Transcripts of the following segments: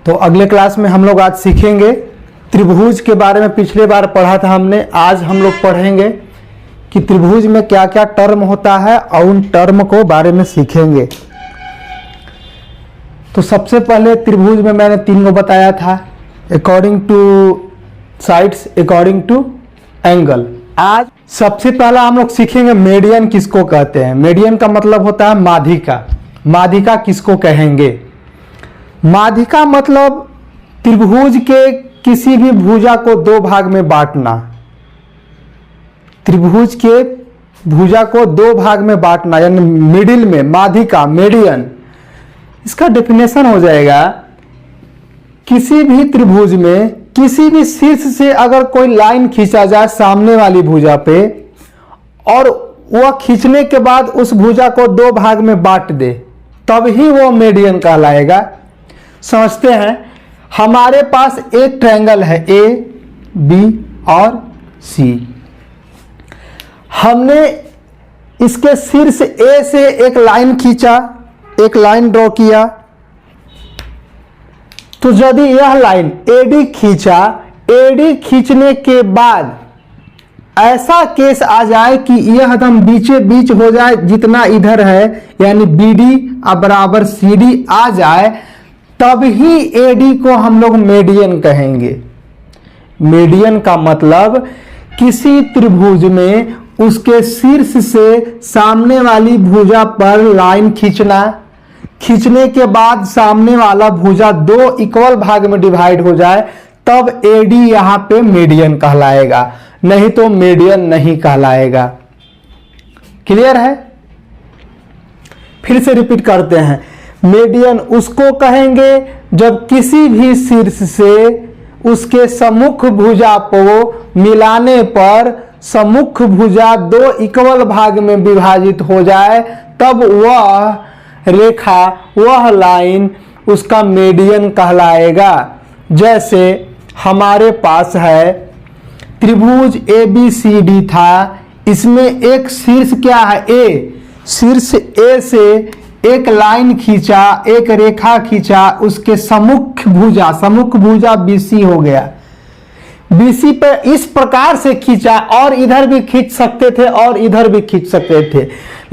तो अगले क्लास में हम लोग आज सीखेंगे त्रिभुज के बारे में। पिछले बार पढ़ा था हमने, आज हम लोग पढ़ेंगे कि त्रिभुज में क्या क्या टर्म होता है और उन टर्म को बारे में सीखेंगे। तो सबसे पहले त्रिभुज में मैंने 3 को बताया था, according to sides, according to angle. आज सबसे पहला हम लोग सीखेंगे मेडियन किसको कहते हैं। मेडियन का मतलब होता है माध्यिका। माध्यिका किसको कहेंगे? माध्यिका मतलब त्रिभुज के किसी भी भुजा को 2 भाग में बांटना। त्रिभुज के भुजा को 2 भाग में बांटना, यानी मिडिल में माध्यिका, मेडियन। इसका डेफिनेशन हो जाएगा, किसी भी त्रिभुज में किसी भी शीर्ष से अगर कोई लाइन खींचा जाए सामने वाली भुजा पे और वह खींचने के बाद उस भुजा को 2 भाग में बांट दे, तब ही वो मेडियन कहलाएगा। समझते हैं, हमारे पास एक ट्रायंगल है ए, बी और सी। हमने इसके शीर्ष ए से एक लाइन खींचा, एक लाइन ड्रॉ किया, तो यदि यह लाइन एडी खींचा, एडी खींचने के बाद ऐसा केस आ जाए कि यह एकदम बीचे बीच हो जाए, जितना इधर है यानी बीडी बराबर सीडी आ जाए, तब ही एडी को हम लोग मेडियन कहेंगे। मेडियन का मतलब किसी त्रिभुज में उसके शीर्ष से सामने वाली भुजा पर लाइन खींचना, खींचने के बाद सामने वाला भुजा 2 इक्वल भाग में डिवाइड हो जाए, तब एडी यहां पे मेडियन कहलाएगा, नहीं तो मेडियन नहीं कहलाएगा। क्लियर है? फिर से रिपीट करते हैं, मेडियन उसको कहेंगे जब किसी भी शीर्ष से उसके सम्मुख भुजा को मिलाने पर सम्मुख भुजा 2 इक्वल भाग में विभाजित हो जाए, तब वह रेखा, वह लाइन उसका मेडियन कहलाएगा। जैसे हमारे पास है त्रिभुज ABCD था, इसमें एक शीर्ष क्या है ए, शीर्ष ए से एक लाइन खींचा, एक रेखा खींचा, उसके सम्मुख भुजा BC हो गया। BC पे इस प्रकार से खींचा, और इधर भी खींच सकते थे और इधर भी खींच सकते थे,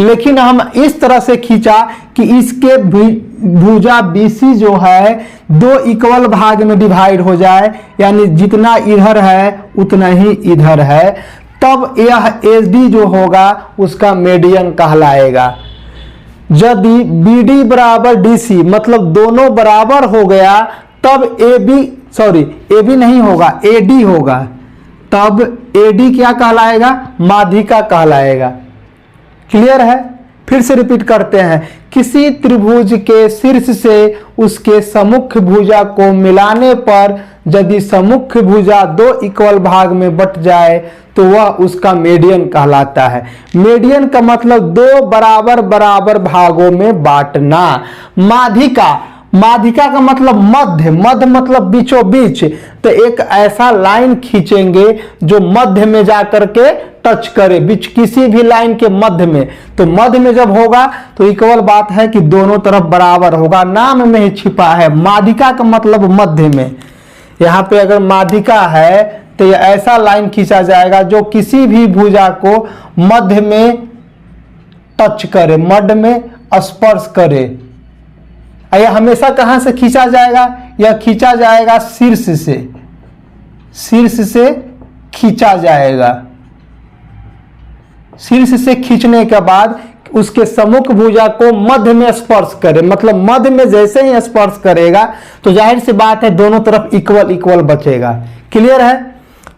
लेकिन हम इस तरह से खींचा कि इसके भुजा BC जो है 2 इक्वल भाग में डिवाइड हो जाए, यानी जितना इधर है उतना ही इधर है, तब यह AD जो होगा उसका मेडियन कहलाएगा। यदि BD बराबर DC मतलब दोनों बराबर हो गया, तब AB नहीं होगा, AD होगा, तब AD क्या कहलाएगा? माध्यिका कहलाएगा। क्लियर है? फिर से रिपीट करते हैं, किसी त्रिभुज के शीर्ष से उसके सम्मुख भुजा को मिलाने पर यदि सम्मुख भुजा 2 इक्वल भाग में बट जाए तो वह उसका मेडियन कहलाता है। मेडियन का मतलब 2 बराबर बराबर भागों में बांटना। माध्यिका का मतलब मध्य मतलब बीचों बीच। तो एक ऐसा लाइन खींचेंगे जो मध्य में जाकर के टच करे, बीच किसी भी लाइन के मध्य में। तो मध्य में जब होगा तो इक्वल बात है कि दोनों तरफ बराबर होगा, नाम में ही छिपा है। माध्यिका का मतलब मध्य में। यहाँ पे अगर माध्यिका है तो यह ऐसा लाइन खींचा जाएगा जो किसी भी भुजा को मध्य में टच करे, मध्य में स्पर्श करे। यह हमेशा कहां से खींचा जाएगा? यह खींचा जाएगा शीर्ष से खींचा जाएगा। शीर्ष से खींचने के बाद उसके सम्मुख भुजा को मध्य में स्पर्श करे, मतलब मध्य में जैसे ही स्पर्श करेगा तो जाहिर सी बात है दोनों तरफ इक्वल बचेगा। क्लियर है?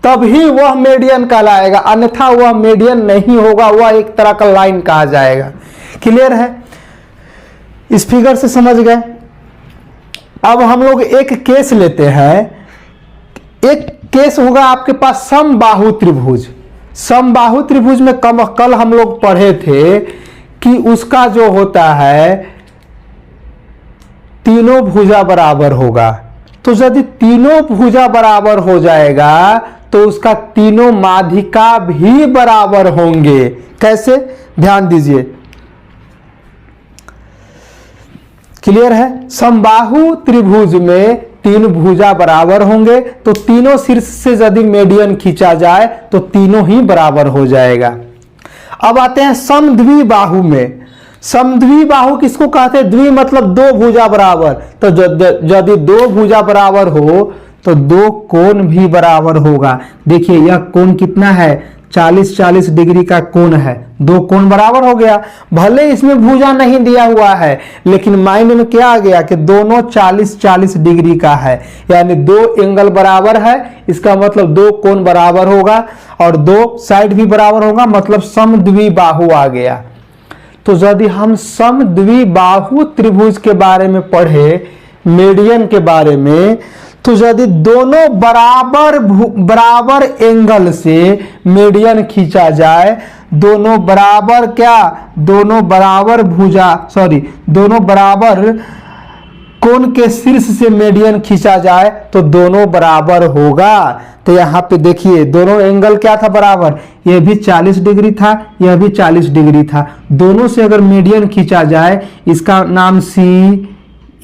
तब ही वह मेडियन कहलाएगा, अन्यथा वह मेडियन नहीं होगा, वह एक तरह का लाइन कहा जाएगा। क्लियर है? इस फिगर से समझ गए? अब हम लोग एक केस लेते हैं। एक केस होगा आपके पास समबाहु त्रिभुज। समबाहु त्रिभुज में कल हम लोग पढ़े थे कि उसका जो होता है तीनों भुजा बराबर होगा। तो यदि तीनों भुजा बराबर हो जाएगा तो उसका तीनों माध्यिका भी बराबर होंगे। कैसे? ध्यान दीजिए, क्लियर है? समबाहु त्रिभुज में तीन भुजा बराबर होंगे तो तीनों शीर्ष से यदि मीडियन खींचा जाए तो तीनों ही बराबर हो जाएगा। अब आते हैं समद्विबाहु में। समद्विबाहु किसको कहते हैं? द्वि मतलब दो भुजा बराबर, तो यदि दो भुजा बराबर हो तो दो कोण भी बराबर होगा। देखिए यह कोण कितना है? 40-40 डिग्री का कोण है, दो कोण बराबर हो गया। भले इसमें भुजा नहीं दिया हुआ है लेकिन माइंड में क्या आ गया कि दोनों 40-40 डिग्री का है, यानी दो एंगल बराबर है, इसका मतलब दो कोण बराबर होगा और दो साइड भी बराबर होगा, मतलब समद्विबाहु आ गया। तो यदि हम समद्विबाहु त्रिभुज के बारे में पढ़े, मीडियन के बारे में, तो यदि दोनों बराबर एंगल से मीडियन खींचा जाए, दोनों बराबर क्या, दोनों बराबर दोनों बराबर कोण के शीर्ष से मीडियन खींचा जाए तो दोनों बराबर होगा। तो यहाँ पे देखिए दोनों एंगल क्या था? बराबर। यह भी 40 डिग्री था, यह भी 40 डिग्री था। दोनों से अगर मीडियन खींचा जाए, इसका नाम सी,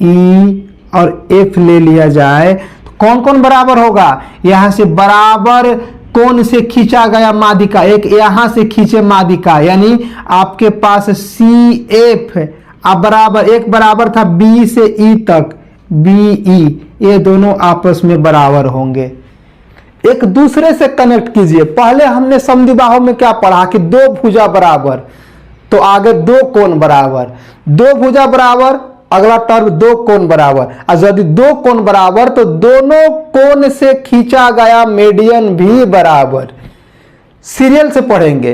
ई और एफ ले लिया जाए, तो कौन कौन बराबर होगा? यहां से बराबर कोण से खींचा गया माध्यिका, एक यहां से खींचे माध्यिका, यानी आपके पास सी एफ अब बराबर, एक बराबर था बी से ई तक, बी ई, ये दोनों आपस में बराबर होंगे। एक दूसरे से कनेक्ट कीजिए। पहले हमने समद्विबाहु में क्या पढ़ा कि दो भुजा बराबर, तो आगे दो कोण बराबर, दो भुजा बराबर, अगला टर्म दो कोण बराबर। और यदि दो कोण बराबर तो दोनों कोण से खींचा गया मीडियन भी बराबर। सीरियल से पढ़ेंगे।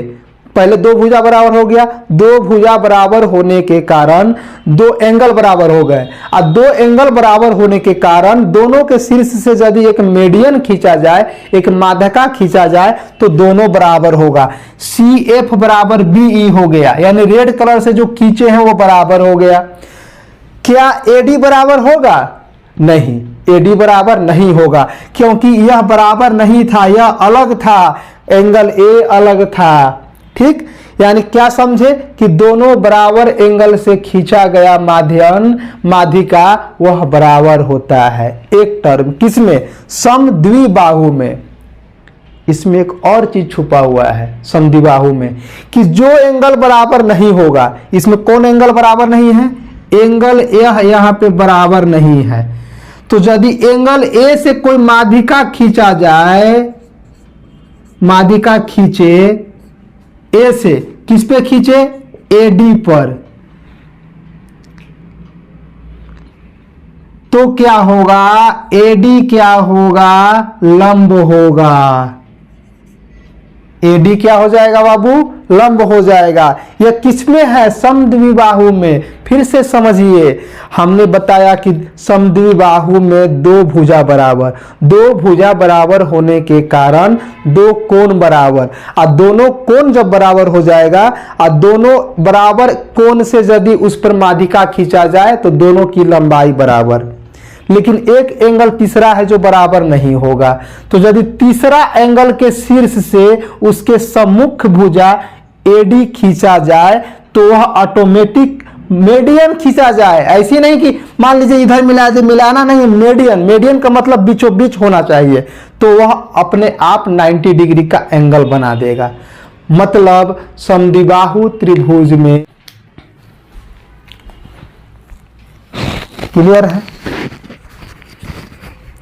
पहले दो भुजा बराबर हो गया, दो भुजा बराबर होने के कारण दो एंगल बराबर हो गए, और दो एंगल बराबर होने के कारण दोनों के शीर्ष से यदि एक मीडियन खींचा जाए, एक माध्यिका खींचा जाए, तो दोनों बराबर होगा। सी एफ बराबर बी ई हो गया, यानी रेड कलर से जो खींचे हैं वो बराबर हो गया। क्या एडी बराबर होगा? नहीं, एडी बराबर नहीं होगा, क्योंकि यह बराबर नहीं था, यह अलग था, एंगल ए अलग था। ठीक, यानी क्या समझे कि दोनों बराबर एंगल से खींचा गया माध्यिका वह बराबर होता है। एक टर्म किसमें? समद्विबाहु में। इसमें एक और चीज छुपा हुआ है समद्विबाहु में, कि जो एंगल बराबर नहीं होगा, इसमें कौन एंगल बराबर नहीं है? एंगल यह यहाँ पे बराबर नहीं है। तो यदि एंगल ए से कोई माध्यिका खींचा जाए, माध्यिका खींचे ए से, किस पे खींचे? एडी पर, तो क्या होगा? एडी क्या होगा? लंब होगा। एडी क्या हो जाएगा बाबू? लंब हो जाएगा। यह किसमें है? समद्विबाहु में। फिर से समझिए, हमने बताया कि समद्विबाहु में दो भुजा बराबर, दो भुजा बराबर होने के कारण दो कोण बराबर, और दोनों कोण जब बराबर हो जाएगा और दोनों बराबर कोण से यदि उस पर माध्यिका खींचा जाए तो दोनों की लंबाई बराबर। लेकिन एक एंगल तीसरा है जो बराबर नहीं होगा। तो यदि तीसरा एंगल के शीर्ष से उसके सम्मुख भुजा एडी खींचा जाए तो वह ऑटोमेटिक मीडियन खींचा जाए। ऐसी नहीं कि मान लीजिए इधर मिला दे, मिलाना नहीं, मीडियन। मीडियन का मतलब बीचों बीच होना चाहिए, तो वह अपने आप 90 डिग्री का एंगल बना देगा। मतलब समद्विबाहु त्रिभुज में क्लियर है।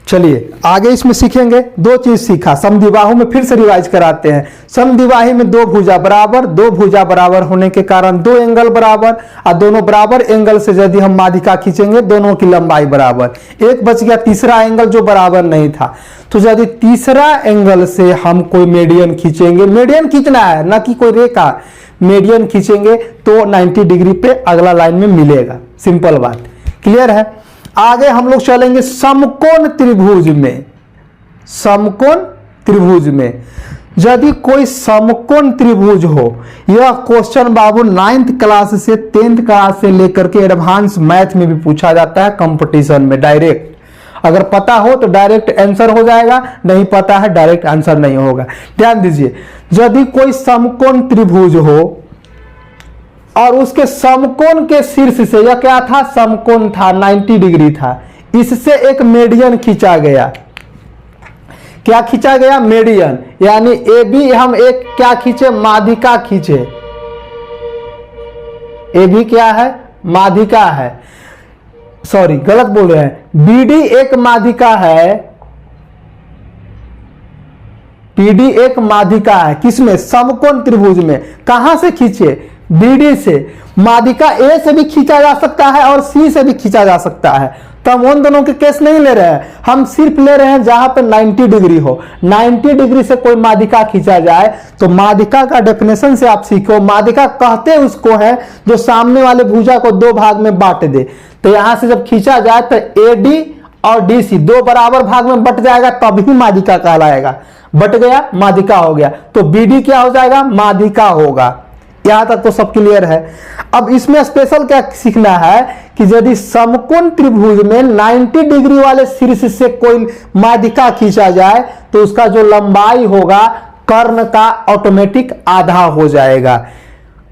चलिए आगे इसमें सीखेंगे। दो चीज सीखा समद्विबाहु में, फिर से रिवाइज कराते हैं। समद्विबाहु में दो भुजा बराबर, दो भुजा बराबर होने के कारण दो एंगल बराबर, और दोनों बराबर एंगल से यदि हम माध्यिका खींचेंगे दोनों की लंबाई बराबर। एक बच गया तीसरा एंगल जो बराबर नहीं था। तो यदि तीसरा एंगल से हम कोई मीडियन खींचेंगे, मीडियन खींचना है ना कि कोई रेखा, मीडियन खींचेंगे तो 90 डिग्री पे अगला लाइन में मिलेगा। सिंपल बात, क्लियर है। आगे हम लोग चलेंगे समकोण त्रिभुज में। समकोण त्रिभुज में यदि कोई समकोण त्रिभुज हो, यह क्वेश्चन बाबू 9th क्लास से 10th क्लास से लेकर के एडवांस मैथ में भी पूछा जाता है कंपटीशन में डायरेक्ट। अगर पता हो तो डायरेक्ट आंसर हो जाएगा, नहीं पता है डायरेक्ट आंसर नहीं होगा। ध्यान दीजिए, यदि कोई समकोण त्रिभुज हो और उसके समकोण के शीर्ष से, यह क्या था? समकोण था, 90 डिग्री था, इससे एक मेडियन खींचा गया। क्या खींचा गया? मेडियन। यानी ए बी हम एक क्या खींचे? माध्यिका खींचे। ए बी क्या है? माध्यिका है। सॉरी गलत बोल रहे हैं। बी डी एक माध्यिका है। पीडी एक माध्यिका है। किसमें? समकोण त्रिभुज में। कहां से खींचे? बीडी से। माध्यिका ए से भी खींचा जा सकता है और सी से भी खींचा जा सकता है। तो हम उन दोनों के केस नहीं ले रहे हैं, हम सिर्फ ले रहे हैं जहां पे 90 डिग्री हो। 90 डिग्री से कोई माध्यिका खींचा जाए तो माध्यिका का डेफिनेशन से आप सीखो। माध्यिका कहते उसको है जो सामने वाले भुजा को दो भाग में बांट दे। तो यहां से जब खींचा जाए तो एडी और डीसी दो बराबर भाग में बट जाएगा, तभी माध्यिका कहलाएगा। बट गया, माध्यिका हो गया। तो बीडी क्या हो जाएगा? माध्यिका होगा। यहां तक तो सब क्लियर है। अब इसमें स्पेशल क्या सीखना है कि यदि समकोण त्रिभुज में 90 डिग्री वाले शीर्ष से कोई माध्यिका खींचा जाए तो उसका जो लंबाई होगा कर्ण का ऑटोमेटिक आधा हो जाएगा।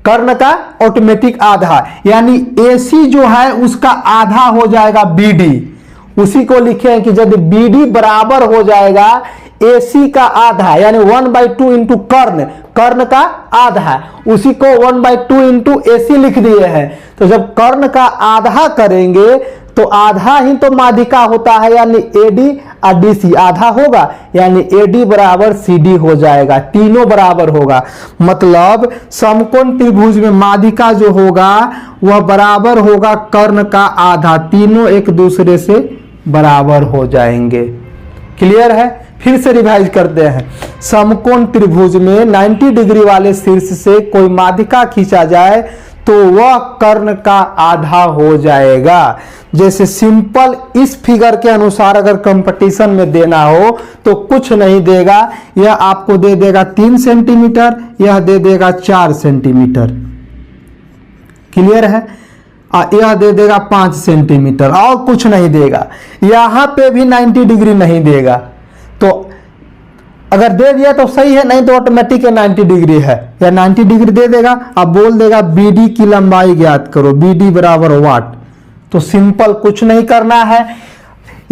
कर्ण का ऑटोमेटिक आधा, यानी AC जो है उसका आधा हो जाएगा BD। उसी को लिखे हैं कि यदि BD बराबर हो जाएगा AC का आधा, यानी 1/2 इंटू कर्ण, कर्ण का आधा, उसी को 1/2 इंटू AC लिख दिए हैं। तो जब कर्ण का आधा करेंगे तो आधा ही तो माध्यिका होता है, यानी AD और DC आधा होगा, यानी AD बराबर CD हो जाएगा। तीनों बराबर होगा, मतलब समकोण त्रिभुज में माध्यिका जो होगा वह बराबर होगा कर्ण का आधा। तीनों एक दूसरे से बराबर हो जाएंगे। क्लियर है? फिर से रिवाइज करते हैं। समकोण त्रिभुज में 90 डिग्री वाले शीर्ष से कोई माध्यिका खींचा जाए तो वह कर्ण का आधा हो जाएगा। जैसे सिंपल इस फिगर के अनुसार अगर कंपटीशन में देना हो तो कुछ नहीं देगा, यह आपको दे देगा 3 सेंटीमीटर, यह दे देगा 4 सेंटीमीटर। क्लियर है? यह दे देगा 5 सेंटीमीटर और कुछ नहीं देगा। यहां पे भी 90 डिग्री नहीं देगा। तो अगर दे दिया तो सही है, नहीं तो ऑटोमेटिक 90 डिग्री है, या 90 डिग्री दे देगा। अब बोल देगा BD की लंबाई ज्ञात करो, BD बराबर वाट। तो सिंपल कुछ नहीं करना है,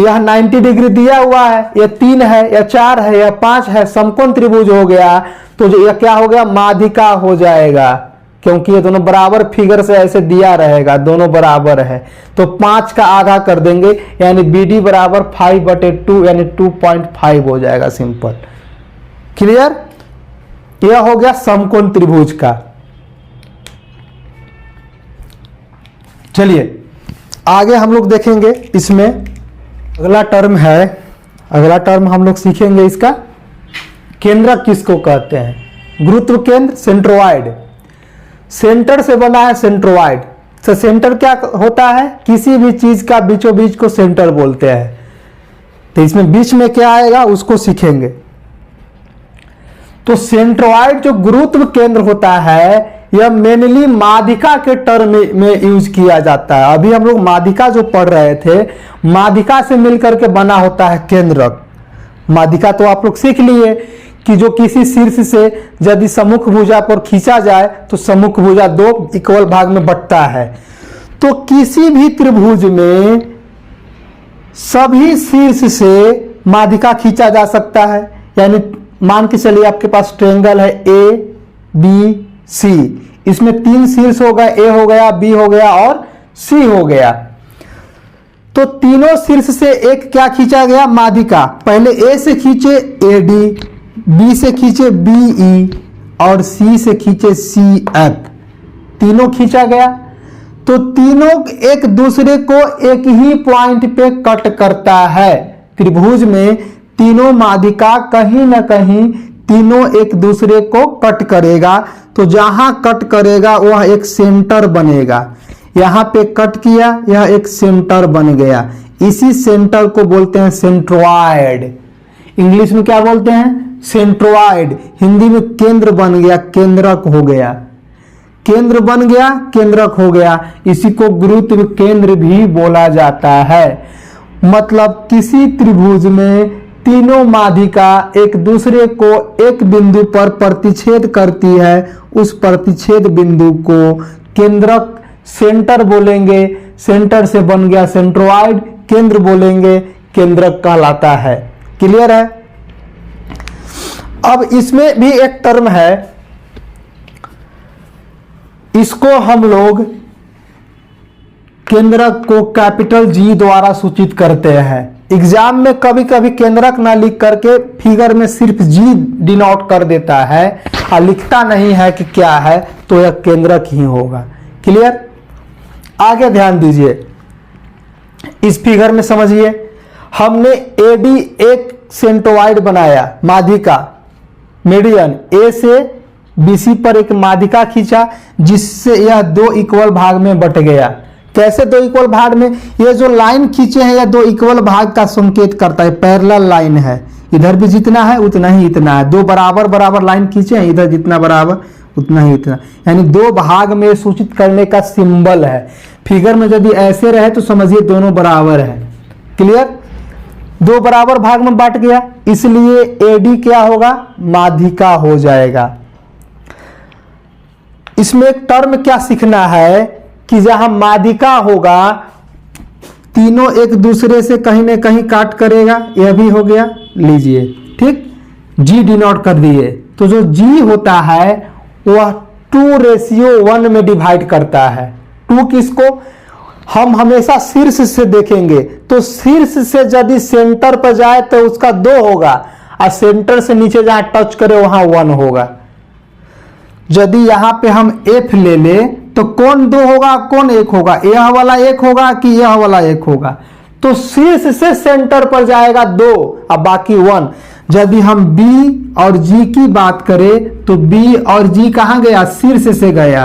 यह 90 डिग्री दिया हुआ है, यह 3 है या 4 है या 5 है, समकोण त्रिभुज हो गया। तो यह क्या हो गया? माध्यिका हो जाएगा, क्योंकि ये दोनों बराबर फिगर से ऐसे दिया रहेगा, दोनों बराबर है। तो 5 का आधा कर देंगे, यानी BD बराबर 5/2 यानी 2.5 हो जाएगा। सिंपल। क्लियर? यह हो गया समकोण त्रिभुज का। चलिए आगे हम लोग देखेंगे। इसमें अगला टर्म है, अगला टर्म हम लोग सीखेंगे इसका केंद्रक किसको कहते हैं? गुरुत्व केंद्र, सेंट्रोइड। सेंटर से बना है सेंट्रोइड। तो सेंटर क्या होता है? किसी भी चीज का बीचों बीच को सेंटर बोलते हैं। तो इसमें बीच में क्या आएगा उसको सीखेंगे। तो सेंट्रोइड जो गुरुत्व केंद्र होता है यह मेनली माध्यिका के टर्म में यूज किया जाता है। अभी हम लोग माध्यिका जो पढ़ रहे थे, माध्यिका से मिलकर के बना होता है केंद्रक। माध्यिका तो आप लोग सीख लिए कि जो किसी शीर्ष से यदि सम्मुख भुजा पर खींचा जाए तो सम्मुख भुजा 2 इक्वल भाग में बंटता है। तो किसी भी त्रिभुज में सभी शीर्ष से माध्यिका खींचा जा सकता है। यानी मान के चलिए आपके पास ट्रायंगल है ABC, इसमें 3 शीर्ष हो गए, A हो गया, B हो गया और C हो गया। तो तीनों शीर्ष से एक क्या खींचा गया? माध्यिका। पहले A से खींचे AD, B से खींचे BE और C से खींचे CF। तीनों खींचा गया। तो तीनों एक दूसरे को एक ही पॉइंट पे कट करता है। त्रिभुज में तीनों माध्यिका कहीं ना कहीं तीनों एक दूसरे को कट करेगा। तो जहां कट करेगा वह एक सेंटर बनेगा। यहां पे कट किया, यह एक सेंटर बन गया। इसी सेंटर को बोलते हैं सेंट्रोइड। इंग्लिश में क्या बोलते हैं? सेंट्रोइड। हिंदी में केंद्र बन गया, केंद्रक हो गया। केंद्र बन गया, केंद्रक हो गया। इसी को गुरुत्व केंद्र भी बोला जाता है। मतलब किसी त्रिभुज में तीनों माध्यिका एक दूसरे को एक बिंदु पर प्रतिच्छेद करती है। उस प्रतिच्छेद बिंदु को केंद्रक, सेंटर बोलेंगे। सेंटर से बन गया सेंट्रोइड, केंद्र बोलेंगे केंद्रक कहलाता है। क्लियर है। अब इसमें भी एक टर्म है, इसको हम लोग केंद्रक को कैपिटल जी द्वारा सूचित करते हैं। एग्जाम में कभी कभी केंद्रक ना लिख करके फिगर में सिर्फ जी डिनोट कर देता है और लिखता नहीं है कि क्या है, तो यह केंद्रक ही होगा। क्लियर। आगे ध्यान दीजिए, इस फिगर में समझिए, हमने एडी एक सेंट्रोइड बनाया, माध्यिका मीडियन ए से बीसी पर एक माध्यिका खींचा जिससे यह दो इक्वल भाग में बट गया। कैसे दो इक्वल भाग में? ये जो लाइन खींचे हैं यह दो इक्वल भाग का संकेत करता है, पैरेलल लाइन है, इधर भी जितना है उतना ही इतना है। दो बराबर बराबर लाइन खींचे हैं, इधर जितना बराबर उतना ही इतना, यानी दो भाग में सूचित करने का सिंबल है। फिगर में यदि ऐसे रहे तो समझिए दोनों बराबर है। क्लियर। दो बराबर भाग में बांट गया, इसलिए एडी क्या होगा? माध्यिका हो जाएगा। इसमें एक टर्म क्या सीखना है कि जहां माध्यिका होगा तीनों एक दूसरे से कहीं ना कहीं काट करेगा, यह भी हो गया। लीजिए, ठीक, जी डिनोट कर दिए, तो जो जी होता है वह 2:1 में डिवाइड करता है। 2 किसको? हम हमेशा शीर्ष से देखेंगे, तो शीर्ष से यदि सेंटर पर जाए तो उसका 2 होगा, और सेंटर से नीचे जहां टच करे वहां 1 होगा। यदि यहां पे हम F ले ले तो कौन 2 होगा, कौन 1 होगा? यह वाला 1 होगा कि यह वाला 1 होगा? तो शीर्ष से सेंटर पर जाएगा 2 और बाकी 1। यदि हम B और G की बात करें तो B और G कहां गया? शीर्ष से गया,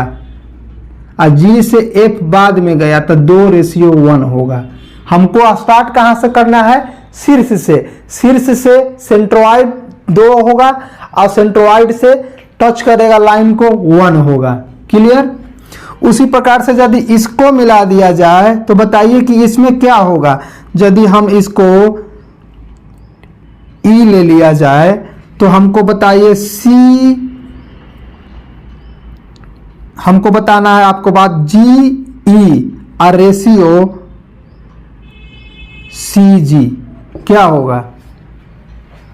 और G से F बाद में गया, तो 2:1 होगा। हमको स्टार्ट कहां से करना है? शीर्ष से। शीर्ष से सेंट्रोइड 2 होगा और सेंट्रोइड से टच करेगा लाइन को 1 होगा। क्लियर। उसी प्रकार से यदि इसको मिला दिया जाए तो बताइए कि इसमें क्या होगा? यदि हम इसको E ले लिया जाए तो हमको बताइए C, हमको बताना है आपको बात, GE और रेशियो CG क्या होगा?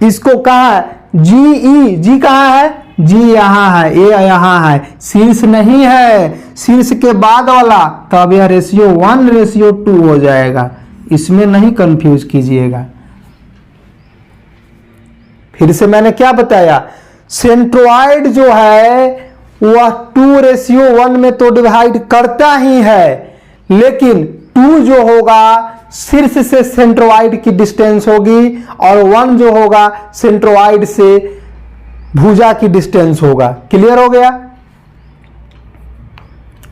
इसको कहा है GE, G कहाँ है? G यहाँ है, A यहाँ है, शीर्ष नहीं है, शीर्ष के बाद वाला, तब यह रेशियो 1:2 हो जाएगा। इसमें नहीं कंफ्यूज कीजिएगा। फिर से मैंने क्या बताया? सेंट्रोइड जो है वह 2:1 में तो डिवाइड करता ही है, लेकिन 2 जो होगा शीर्ष से सेंट्रोइड की डिस्टेंस होगी और 1 जो होगा सेंट्रोइड से भुजा की डिस्टेंस होगा। क्लियर हो गया।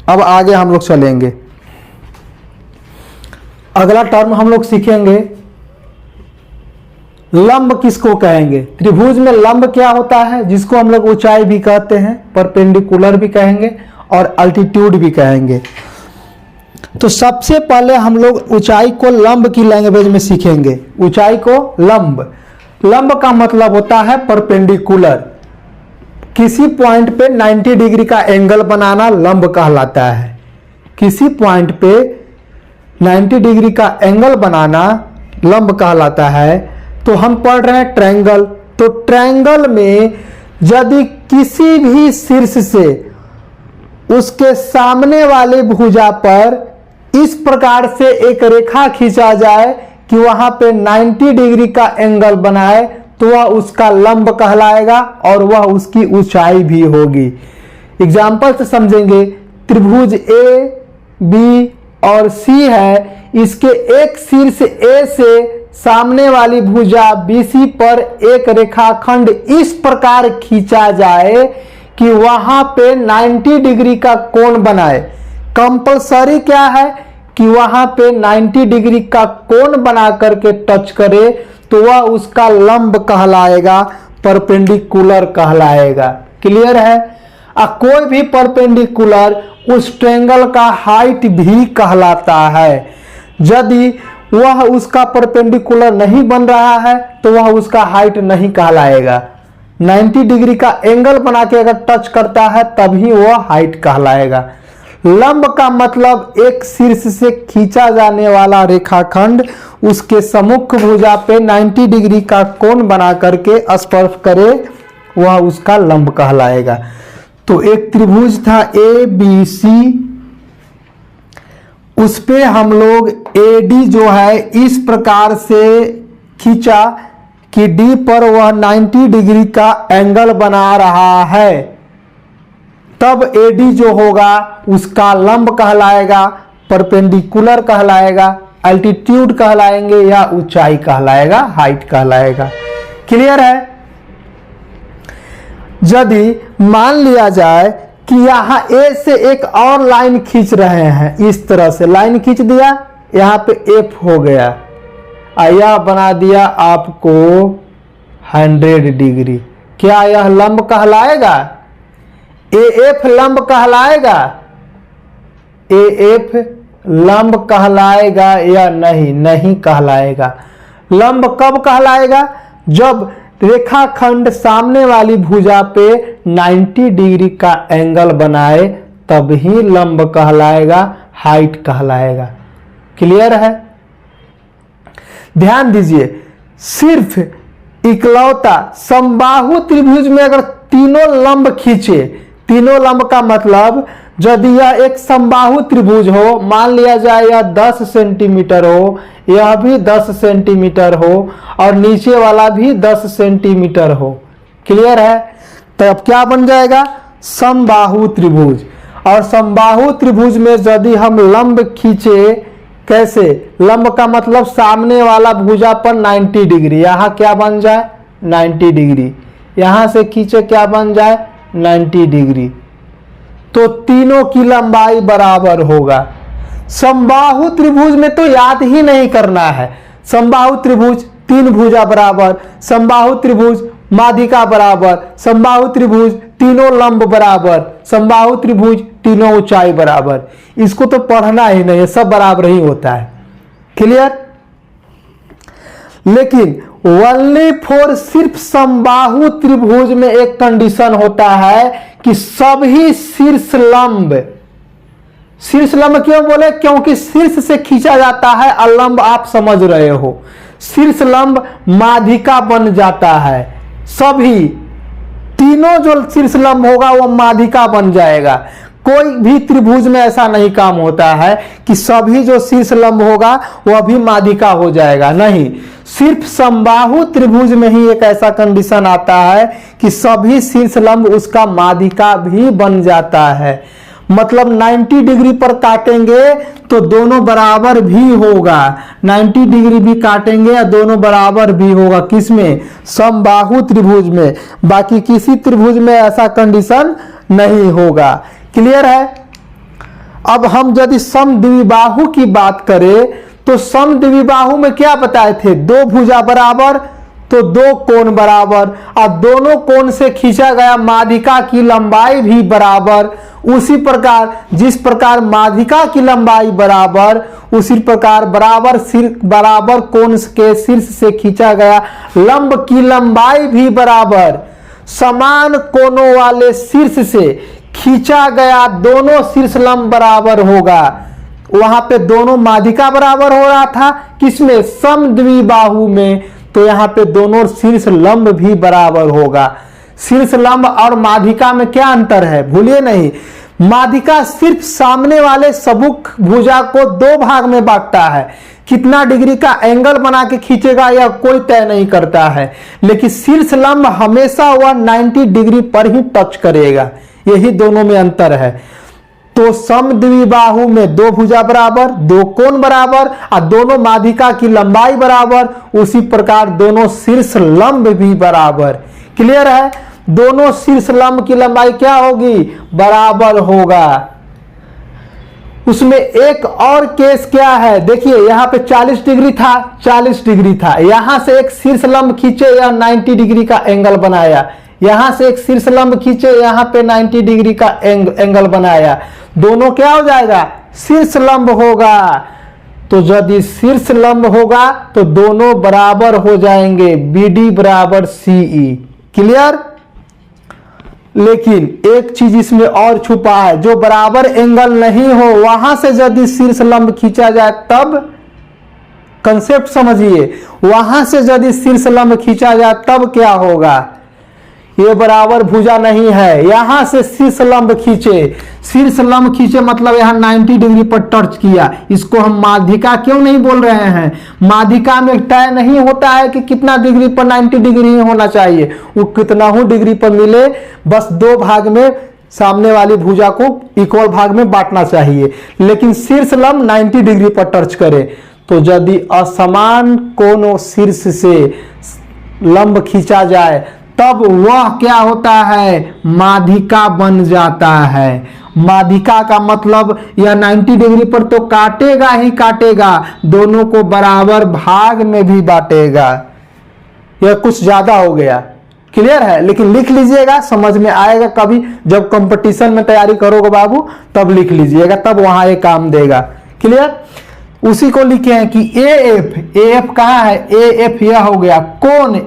अब आगे हम लोग चलेंगे। अगला टर्म हम लोग सीखेंगे लंब किसको कहेंगे? त्रिभुज में लंब क्या होता है? जिसको हम लोग ऊंचाई भी कहते हैं, परपेंडिकुलर भी कहेंगे और अल्टीट्यूड भी कहेंगे। तो सबसे पहले हम लोग ऊंचाई को लंब की लैंग्वेज में सीखेंगे। ऊंचाई को लंब, लंब का मतलब होता है परपेंडिकुलर। किसी पॉइंट पे 90 डिग्री का एंगल बनाना लंब कहलाता है। किसी पॉइंट पे 90 डिग्री का एंगल बनाना लंब कहलाता है। तो हम पढ़ रहे हैं ट्रायंगल, तो ट्रायंगल में यदि किसी भी शीर्ष से उसके सामने वाले भुजा पर इस प्रकार से एक रेखा खींचा जाए कि वहां पे 90 डिग्री का एंगल बनाए, तो वह उसका लंब कहलाएगा और वह उसकी ऊंचाई भी होगी। एग्जाम्पल से समझेंगे, त्रिभुज A, B और C है, इसके एक शीर्ष A से सामने वाली भुजा BC पर एक रेखाखंड इस प्रकार खींचा जाए कि वहां पे 90 डिग्री का कोण बनाए। कंपलसरी क्या है कि वहां पे 90 डिग्री का कोण बना करके टच करे, तो वह उसका लंब कहलाएगा, परपेंडिकुलर कहलाएगा। क्लियर है। कोई भी परपेंडिकुलर उस ट्रायंगल का हाइट भी कहलाता है। यदि वह उसका परपेंडिकुलर नहीं बन रहा है तो वह उसका हाइट नहीं कहलाएगा। 90 डिग्री का एंगल बना के अगर टच करता है तभी वह हाइट कहलाएगा। लंब का मतलब एक शीर्ष से खींचा जाने वाला रेखाखंड उसके सम्मुख भुजा पे 90 डिग्री का कोण बना करके स्पर्श करे, वह उसका लंब कहलाएगा। तो एक त्रिभुज था ABC, उस पे हम लोग AD जो है इस प्रकार से खींचा कि D पर वह 90 डिग्री का एंगल बना रहा है, तब AD जो होगा उसका लंब कहलाएगा, परपेंडिकुलर कहलाएगा, एल्टीट्यूड कहलाएंगे या ऊंचाई कहलाएगा, हाइट कहलाएगा। क्लियर है? यदि मान लिया जाए कि यहां A से एक और लाइन खींच रहे हैं, इस तरह से लाइन खींच दिया, यहां पे F हो गया, यह बना दिया आपको 100 डिग्री, क्या यह लंब कहलाएगा? AF लंब कहलाएगा? AF लंब कहलाएगा या नहीं? नहीं कहलाएगा। लंब कब कहलाएगा? जब रेखाखंड सामने वाली भुजा पे 90 डिग्री का एंगल बनाए, तब ही लंब कहलाएगा, हाइट कहलाएगा। क्लियर है? ध्यान दीजिए, सिर्फ इकलौता समबाहु त्रिभुज में अगर तीनों लंब खींचे, तीनों लंब का मतलब यदि यह एक समबाहु त्रिभुज हो, मान लिया जाए यह 10 सेंटीमीटर हो, यह भी 10 सेंटीमीटर हो और नीचे वाला भी 10 सेंटीमीटर हो। क्लियर है? तो अब क्या बन जाएगा? समबाहु त्रिभुज। और समबाहु त्रिभुज में यदि हम लंब खींचे, कैसे? लंब का मतलब सामने वाला भुजा पर 90 डिग्री, यहां क्या बन जाए? 90 डिग्री। यहां से खींचे क्या बन जाए? 90 डिग्री। तो तीनों की लंबाई बराबर होगा। समबाहु त्रिभुज में तो याद ही नहीं करना है। समबाहु त्रिभुज तीन भुजा बराबर, समबाहु त्रिभुज माध्यिका बराबर, समबाहु त्रिभुज तीनों लंब बराबर, समबाहु त्रिभुज तीनों ऊंचाई बराबर। इसको तो पढ़ना ही नहीं है, सब बराबर ही होता है। क्लियर? लेकिन ओनली फॉर सिर्फ समबाहु त्रिभुज में एक कंडीशन होता है कि सभी शीर्ष लंब, शीर्ष लंब क्यों बोले? क्योंकि शीर्ष से खींचा जाता है और लंब आप समझ रहे हो, शीर्ष लंब माध्यिका बन जाता है। सभी तीनों जो शीर्ष लंब होगा वो माध्यिका बन जाएगा। कोई भी त्रिभुज में ऐसा नहीं काम होता है कि सभी जो शीर्ष लंब होगा वह भी माध्यिका हो जाएगा, नहीं। सिर्फ समबाहु त्रिभुज में ही एक ऐसा कंडीशन आता है कि सभी शीर्ष लंब उसका माध्यिका भी बन जाता है। मतलब 90 डिग्री पर काटेंगे तो दोनों बराबर भी होगा, 90 डिग्री भी काटेंगे या दोनों बराबर भी होगा। किसमें? समबाहु त्रिभुज में। बाकी किसी त्रिभुज में ऐसा कंडीशन नहीं होगा। क्लियर है? अब हम यदि समद्विबाहु की बात करें तो समद्विबाहु में क्या बताए थे? दो भुजा बराबर तो दो कोण बराबर, और दोनों कोण से खींचा गया माध्यिका की लंबाई भी बराबर। उसी प्रकार जिस प्रकार माध्यिका की लंबाई बराबर, उसी प्रकार बराबर कोण के शीर्ष से खींचा गया लंब की लंबाई भी बराबर। समान कोणों वाले शीर्ष से खींचा गया दोनों शीर्ष लंब बराबर होगा। वहां पे दोनों माध्यिका बराबर हो रहा था, किसमें? समद्विबाहु में। तो यहां पे दोनों शीर्ष लंब भी बराबर होगा। शीर्ष लंब और माध्यिका में क्या अंतर है? भूलिए नहीं, माध्यिका सिर्फ सामने वाले सबुक भुजा को दो भाग में बांटता है। कितना डिग्री का एंगल बना के खींचेगा यह कोई तय नहीं करता है, लेकिन शीर्ष लंब हमेशा वह 90 डिग्री पर ही टच करेगा। यही दोनों में अंतर है। तो समद्विबाहु में दो भुजा बराबर, दो कोण बराबर और दोनों माध्यिका की लंबाई बराबर, उसी प्रकार दोनों शीर्ष लंब भी बराबर। क्लियर है? दोनों शीर्ष लंब की लंबाई क्या होगी? बराबर होगा। उसमें एक और केस क्या है? देखिए यहां पे 40 डिग्री था, 40 डिग्री था। यहां से एक शीर्ष लंब खींचे, यह 90 डिग्री का एंगल बनाया। यहां से एक शीर्ष लंब खींचे, यहां पे 90 डिग्री का एंगल बनाया। दोनों क्या हो जाएगा? शीर्ष लंब होगा। तो यदि शीर्ष लंब होगा तो दोनों बराबर हो जाएंगे, BD बराबर CE। क्लियर? लेकिन एक चीज इसमें और छुपा है, जो बराबर एंगल नहीं हो वहां से यदि शीर्ष लंब खींचा जाए तब, कंसेप्ट समझिए, वहां से यदि शीर्ष लंब खींचा जाए तब क्या होगा। ये बराबर भुजा नहीं है, यहां से शीर्ष लंब खींचे, शीर्ष लंब खींचे मतलब यहां 90 डिग्री पर टच किया। इसको हम माध्यिका क्यों नहीं बोल रहे हैं, माध्यिका में तय नहीं होता है कि कितना डिग्री पर 90 डिग्री ही होना चाहिए, वो कितना ही डिग्री पर मिले, बस दो भाग में सामने वाली भुजा को इक्वल भाग में बांटना चाहिए। लेकिन शीर्ष लंब 90 डिग्री पर टच करे तो यदि असमान कोण शीर्ष से लंब खींचा जाए तब वह क्या होता है, माध्यिका बन जाता है। माध्यिका का मतलब यह 90 डिग्री पर तो काटेगा ही काटेगा, दोनों को बराबर भाग में भी बांटेगा। यह कुछ ज्यादा हो गया, क्लियर है, लेकिन लिख लीजिएगा, समझ में आएगा। कभी जब कंपटीशन में तैयारी करोगे बाबू तब लिख लीजिएगा, तब वहां ये काम देगा। क्लियर, उसी को लिखे हैं कि एएफ कहाँ है, एएफ यह हो गया। कोण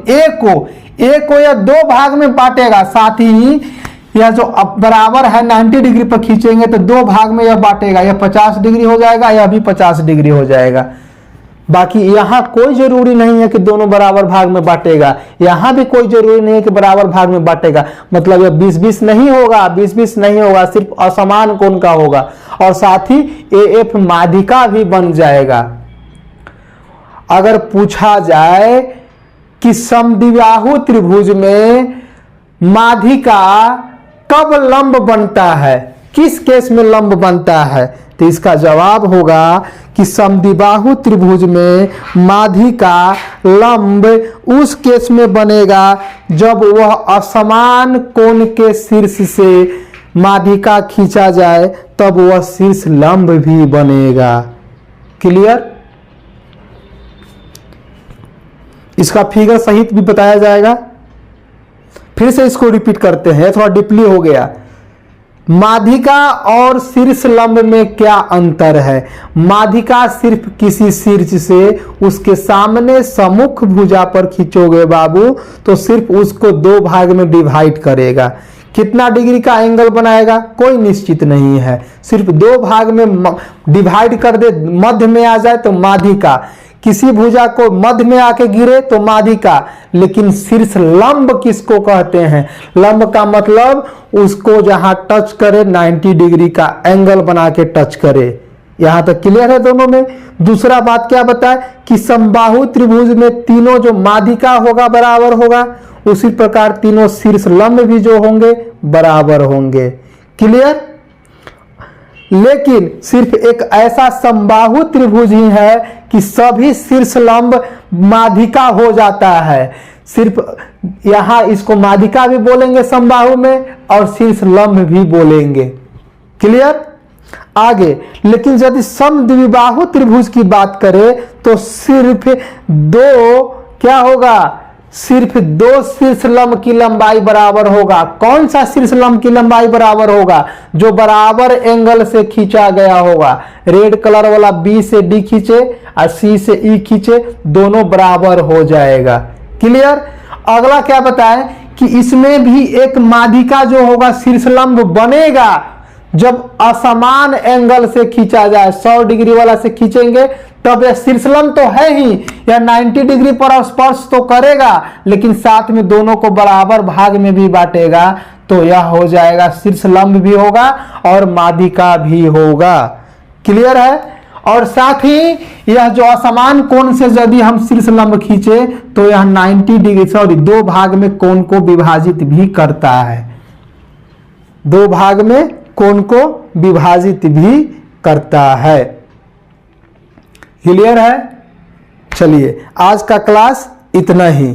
ए को यह दो भाग में बांटेगा, साथ ही यह जो बराबर है 90 डिग्री पर खींचेंगे तो दो भाग में यह बांटेगा, यह 50 डिग्री हो जाएगा, यह भी 50 डिग्री हो जाएगा। बाकी यहां कोई जरूरी नहीं है कि दोनों बराबर भाग में बांटेगा, यहां भी कोई जरूरी नहीं है कि बराबर भाग में बांटेगा। मतलब यह 20-20 नहीं होगा, 20-20 नहीं होगा, सिर्फ असमान कोण का होगा। और साथ ही एएफ माध्यिका भी बन जाएगा। अगर पूछा जाए कि समद्विबाहु त्रिभुज में माध्यिका कब लंब बनता है, किस केस में लंब बनता है, तो इसका जवाब होगा कि समद्विबाहु त्रिभुज में माध्यिका लंब उस केस में बनेगा जब वह असमान कोण के शीर्ष से माध्यिका खींचा जाए, तब वह शीर्ष लंब भी बनेगा। क्लियर, इसका फिगर सहित भी बताया जाएगा। फिर से इसको रिपीट करते हैं, थोड़ा डीपली हो गया। माध्यिका और शीर्ष लंब में क्या अंतर है। माध्यिका सिर्फ किसी शीर्ष से उसके सामने सम्मुख भुजा पर खींचोगे बाबू तो सिर्फ उसको दो भाग में डिवाइड करेगा। कितना डिग्री का एंगल बनाएगा कोई निश्चित नहीं है, सिर्फ दो भाग में डिवाइड कर दे, मध्य में आ जाए तो माध्यिका, किसी भुजा को मध्य में आके गिरे तो माध्यिका। लेकिन शीर्ष लंब किसको कहते हैं, लंब का मतलब उसको जहां टच करे 90 डिग्री का एंगल बना के टच करे। यहां तक क्लियर है दोनों में। दूसरा बात क्या बताए कि समबाहु त्रिभुज में तीनों जो माध्यिका होगा बराबर होगा, उसी प्रकार तीनों शीर्ष लंब भी जो होंगे बराबर होंगे। क्लियर, लेकिन सिर्फ एक ऐसा समबाहु त्रिभुज ही है कि सभी शीर्ष लंब माध्यिका हो जाता है। सिर्फ यहां इसको माध्यिका भी बोलेंगे समबाहु में और शीर्ष लंब भी बोलेंगे। क्लियर, आगे लेकिन यदि समद्विबाहु त्रिभुज की बात करें तो सिर्फ दो क्या होगा, सिर्फ दो शीर्ष लंब की लंबाई बराबर होगा। कौन सा शीर्ष लंब की लंबाई बराबर होगा, जो बराबर एंगल से खींचा गया होगा। रेड कलर वाला बी से डी खींचे और सी से ई खींचे, दोनों बराबर हो जाएगा। क्लियर, अगला क्या बताएं कि इसमें भी एक माध्यिका जो होगा शीर्ष लंब बनेगा जब असमान एंगल से खींचा जाए। 100 डिग्री वाला से खींचेंगे तब यह शीर्ष लंब तो है ही, यह 90 डिग्री पर स्पर्श तो करेगा, लेकिन साथ में दोनों को बराबर भाग में भी बांटेगा, तो यह हो जाएगा शीर्ष लंब भी होगा और माध्यिका भी होगा। क्लियर है, और साथ ही यह जो असमान कोण से यदि हम शीर्ष लंब खींचे तो यह 90 डिग्री दो भाग में कोण को विभाजित भी करता है, दो भाग में कोण को विभाजित भी करता है। क्लियर है, चलिए आज का क्लास इतना ही।